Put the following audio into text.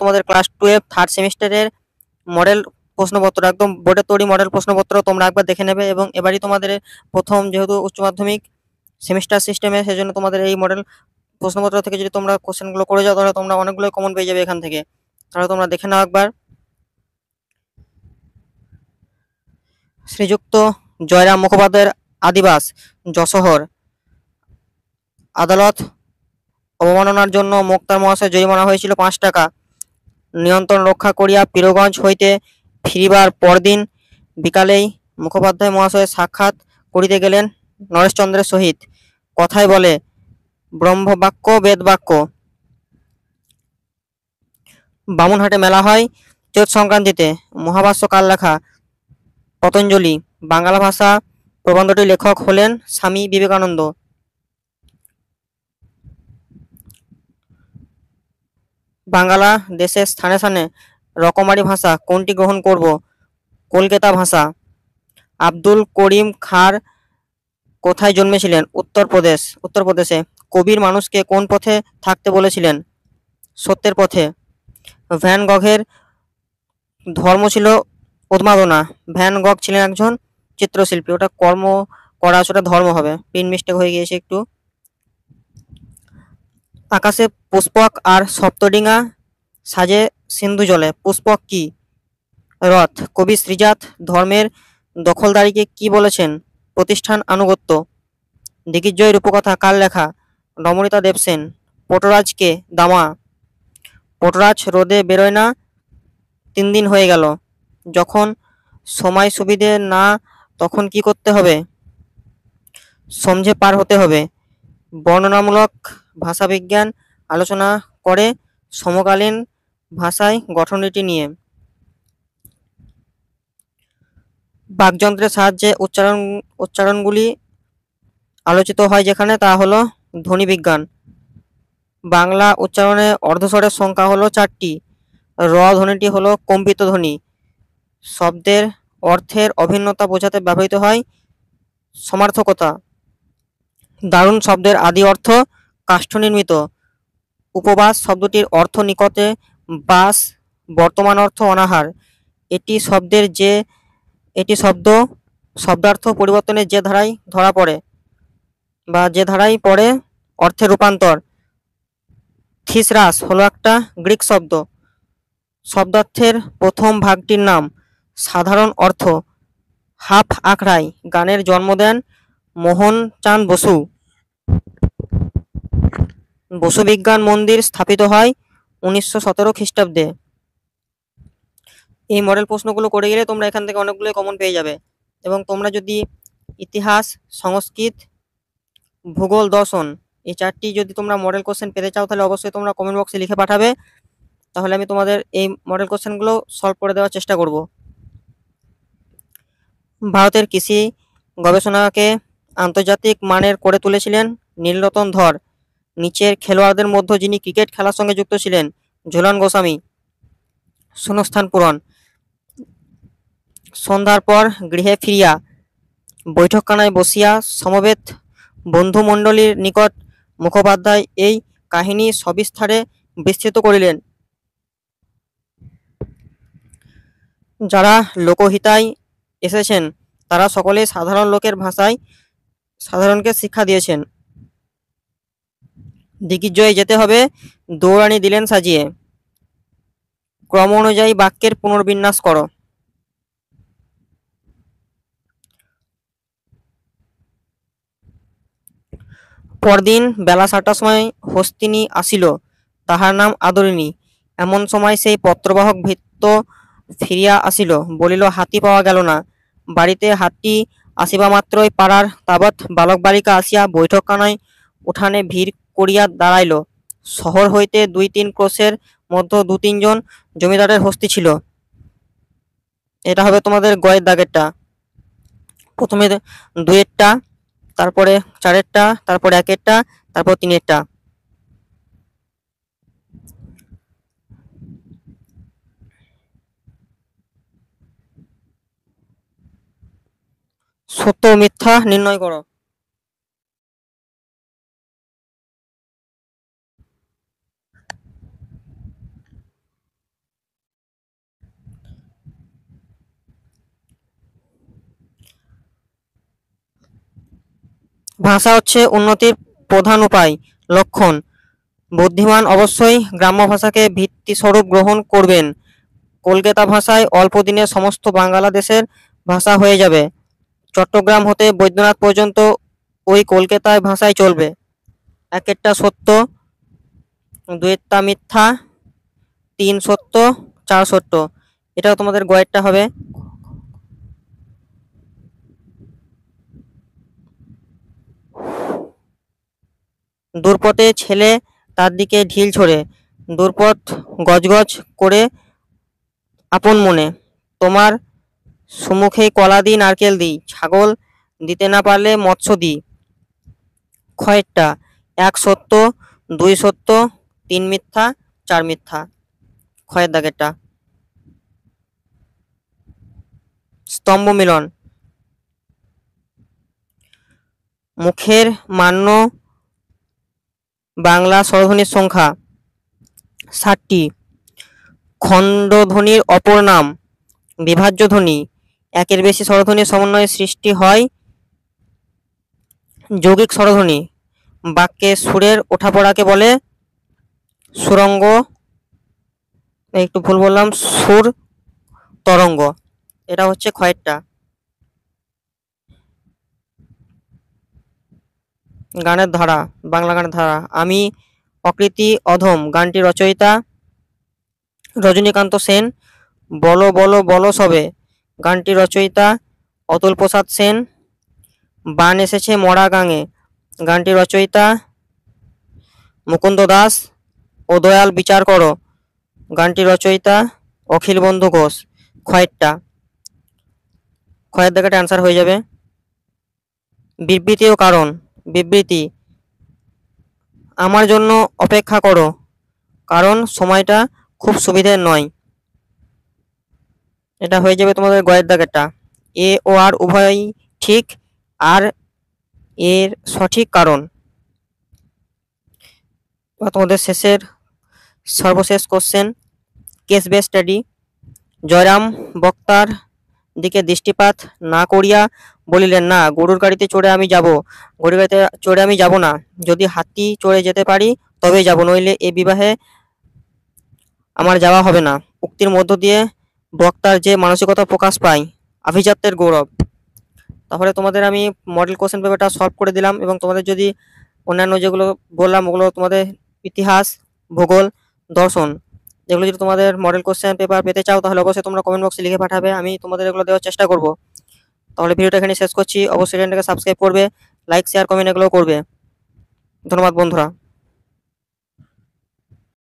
তোমাদের class 12 third সেমিস্টারের model প্রশ্নপত্র, একদম বোর্ডের তৈরি মডেল প্রশ্নপত্র তোমরা একবার দেখে নেবে। এবং এবারই তোমাদের প্রথম, যেহেতু উচ্চ মাধ্যমিক সেমিস্টার সিস্টেমে, সেজন্য তোমাদের এই মডেল প্রশ্নপত্র থেকে যদি তোমরা কোশ্চেনগুলো করে যাও তাহলে তোমরা অনেকগুলো কমন পেয়ে যাবে এখান থেকে। তাহলে তোমরা দেখে নাও একবার। শ্রীযুক্ত জয়রাম মুখোপাধ্যায়ের আদিবাস যশোহর আদালত অবমাননার জন্য মোক্তার মহাশয় জরিমানা হয়েছিল 5 টাকা। নিয়ন্ত্রণ রক্ষা করিয়া পীরগঞ্জ হইতে ফিরিবার পরদিন বিকালেই মুখোপাধ্যায় মহাশয় সাক্ষাৎ করিতে গেলেন নরেশচন্দ্রের সহিত। কথায় বলে ব্রহ্মবাক্য বেদবাক্য। বামুনহাটে মেলা হয় চৈত সংক্রান্তিতে। মহাভাষ্য কাল লেখা। পতঞ্জলি। বাংলা ভাষা প্রবন্ধটির লেখক হলেন স্বামী বিবেকানন্দ। বাংলা দেশের স্থানে স্থানে রকমারি ভাষা কোনটি গ্রহণ করব? কলকাতা ভাষা। আব্দুল করিম খাঁর কোথায় জন্মেছিলেন? উত্তরপ্রদেশে। কবির মানুষকে কোন পথে থাকতে বলেছিলেন? সত্যের পথে। ভ্যান গঘের ধর্ম ছিল উন্মাদনা। ভ্যান গঘ ছিলেন একজন চিত্রশিল্পী। ওটা কর্ম করা, সেটা ধর্ম হবে, প্রিন্ট মিস্টেক হয়ে গিয়েছে একটু। আকাশে পুষ্পক আর সপ্তডিঙা সাজে সিন্ধু জলে। পুষ্পক কি? রথ। কবি শ্রীজাত ধর্মের দখলদারিকে কি বলেছেন? প্রতিষ্ঠান আনুগত্য। দিগ্বিজয় রূপকথা কার লেখা? নমনীতা দেবসেন। পটরাজকে দামা। পটরাজ রোদে বেরোয় না, 3 দিন হয়ে গেল। যখন সময় সুবিধে না তখন কি করতে হবে? সমঝে পার হতে হবে। বর্ণনামূলক ভাষাবিজ্ঞান আলোচনা করে সমকালীন ভাষায় গঠনরীতি নিয়ে। বাকযন্ত্রের সাহায্যে উচ্চারণগুলি আলোচিত হয় যেখানে, তা হলো ধ্বনিবিজ্ঞান। বাংলা উচ্চারণে অর্ধস্বরের সংখ্যা হলো 4টি। র ধ্বনিটি হলো কম্পিত ধ্বনি। শব্দের অর্থের অভিন্নতা বোঝাতে ব্যবহৃত হয় সমার্থকতা। দারুণ শব্দের আদি অর্থ কাষ্ঠ নির্মিত। উপবাস শব্দটির অর্থ নিকটে বাস, বর্তমান অর্থ অনাহার। এটি শব্দার্থ পরিবর্তনের যে ধারায় ধরা পড়ে বা যে ধারায় পড়ে অর্থের রূপান্তর। থিসরাস হলো একটা গ্রিক শব্দ। শব্দার্থের প্রথম ভাগটির নাম। সাধারণ অর্থ। হাফ আখড়াই গানের জন্ম দেন মোহনচাঁদ বসু। বসু বিজ্ঞান মন্দির স্থাপিত হয় 1917 খ্রিস্টাব্দে। এই মডেল প্রশ্নগুলো করে গেলে তোমরা এখান থেকে অনেকগুলো কমন পেয়ে যাবে। এবং তোমরা যদি ইতিহাস, সংস্কৃত, ভূগোল, দর্শন এই 4টি যদি তোমরা মডেল কোশ্চেন পেতে চাও তাহলে অবশ্যই তোমরা কমেন্ট বক্সে লিখে পাঠাবে। তাহলে আমি তোমাদের এই মডেল কোশ্চেনগুলো সলভ করে দেওয়ার চেষ্টা করব। ভারতের কৃষি গবেষণাকে আন্তর্জাতিক মানের করে তুলেছিলেন নীলরতন ধর। নিচের খেলোয়াড়দের মধ্যে যিনি ক্রিকেট খেলার সঙ্গে যুক্ত ছিলেন? ঝুলন গোস্বামী। শূন্যস্থান পূরণ। সন্ধ্যার পর গৃহে ফিরিয়া বৈঠকখানায় বসিয়া সমবেত বন্ধুমণ্ডলীর নিকট মুখোপাধ্যায় এই কাহিনী সবিস্তারে বিস্তৃত করিলেন। যারা লোকহিতায় এসেছেন তারা সকলেই সাধারণ লোকের ভাষায় সাধারণকে শিক্ষা দিয়েছেন। দিগ্বিজয়ে যেতে হবে, দৌড়ানি দিলেন সাজিয়ে। ক্রম অনুযায়ী বাক্যের পুনর্বিন্যাস করো। পরদিন বেলা 7টার সময় হস্তিনী আসিল, তাহার নাম আদরিণী। এমন সময় সেই পত্রবাহক ভৃত্য ফিরিয়া আসিল, বলিল হাতি পাওয়া গেল না। বাড়িতে হাতি আসিবা মাত্রই পাড়ার তাবৎ বালক বালিকা আসিয়া বৈঠকখানায় উঠানে ভিড় করিয়া দাঁড়াইল। শহর হইতে 2-3 ক্রোশের মধ্যে 2-3 জন জমিদারের হস্তি ছিল। এটা হবে তোমাদের গয়ের দাগেরটা। প্রথমে 2-এরটা, তারপরে 4-এরটা, তারপরে 1-এরটা, তারপর 3-এরটা। সত্য ও মিথ্যা নির্ণয় করো। ভাষা হচ্ছে উন্নতির প্রধান উপায়। লক্ষণ: বুদ্ধিমান অবশ্যই গ্রাম্য ভাষাকে ভিত্তিস্বরূপ গ্রহণ করবেন। কলকাতা ভাষায় অল্প দিনে সমস্ত বাংলাদেশের ভাষা হয়ে যাবে। চট্টগ্রাম হতে বৈদ্যনাথ পর্যন্ত ওই কলকাতায় ভাষায় চলবে। একেরটা সত্য, দুয়েরটা মিথ্যা, তিন সত্য, চার সত্য। এটাও তোমাদের গয়েরটা হবে। দূরপথে ছেলে তার দিকে ঢিল ছোড়ে, দূরপথ গজগজ করে আপন মনে। তোমার সুমুখে কলা দিই নারকেল দিই, ছাগল দিতে না পারলে মৎস্য দিই। ক্ষয়েরটা: এক সত্য, দুই সত্য, তিন মিথ্যা, চার মিথ্যা। ক্ষয়ের দাগেরটা। স্তম্ভ মিলন: মুখের মান্য বাংলা স্বরধ্বনির সংখ্যা 60টি। খণ্ডধ্বনির অপর নাম বিভাজ্য ধ্বনি। একের বেশি স্বরধ্বনির সমন্বয়ে সৃষ্টি হয় যৌগিক স্বরধ্বনি। বাক্যে সুরের ওঠাপড়াকে বলে সুরঙ্গ, একটু ভুল বললাম, সুর তরঙ্গ। এটা হচ্ছে ক্ষয়েরটা। গানের ধারা, বাংলা গানের ধারা। আমি অকৃতি অধম গানটি রচয়িতা রজনীকান্ত সেন। বলো বলো বলো সবে গানটি রচয়িতা অতুল প্রসাদ সেন। বান এসেছে মরা গাঙে গানটি রচয়িতা মুকুন্দ দাস। ও দয়াল বিচার করো গানটি রচয়িতা অখিল বন্ধু ঘোষ। ক্ষয়েরটা। ক্ষয়ের দাগেটা অ্যান্সার হয়ে যাবে। বিবৃতি ও কারণ। বিবৃতি: আমার জন্য অপেক্ষা করো, কারণ সময়টা খুব সুবিধের নয়। এটা হয়ে যাবে তোমাদের গয়ের দাগেরটা। এ ও আর উভয়ই ঠিক, আর এর সঠিক কারণ। তোমাদের সর্বশেষ question, case based study. Jairam বক্তার দিকে দৃষ্টিপাত না করিয়া বলিলেন, না, গরুর গাড়িতে চড়ে আমি যাব, গরুর গাড়িতে চড়ে আমি যাব না। যদি হাতি চড়ে যেতে পারি তবেই যাব, নইলে এ বিবাহে আমার যাওয়া হবে না। উক্তির মধ্য দিয়ে বক্তার যে মানসিকতা প্রকাশ পায়, আভিজাত্যের গৌরব। তাহলে তোমাদের আমি মডেল কোশ্চেন পেপারটা সলভ করে দিলাম, এবং তোমাদের যদি অন্যান্য যেগুলো বললাম ওগুলো তোমাদের ইতিহাস, ভূগোল, দর্শন, যেগুলো যদি তোমাদের মডেল কোশ্চেন পেপার পেতে চাও তাহলে অবশ্যই তোমরা কমেন্ট বক্সে লিখে পাঠাবে, আমি তোমাদের এগুলো দেওয়ার চেষ্টা করব। তাহলে ভিডিওটা এখানে শেষ করছি। অবশ্যই চ্যানেলটাকে সাবস্ক্রাইব করবে, লাইক শেয়ার কমেন্ট এগুলো করবে। ধন্যবাদ বন্ধুরা।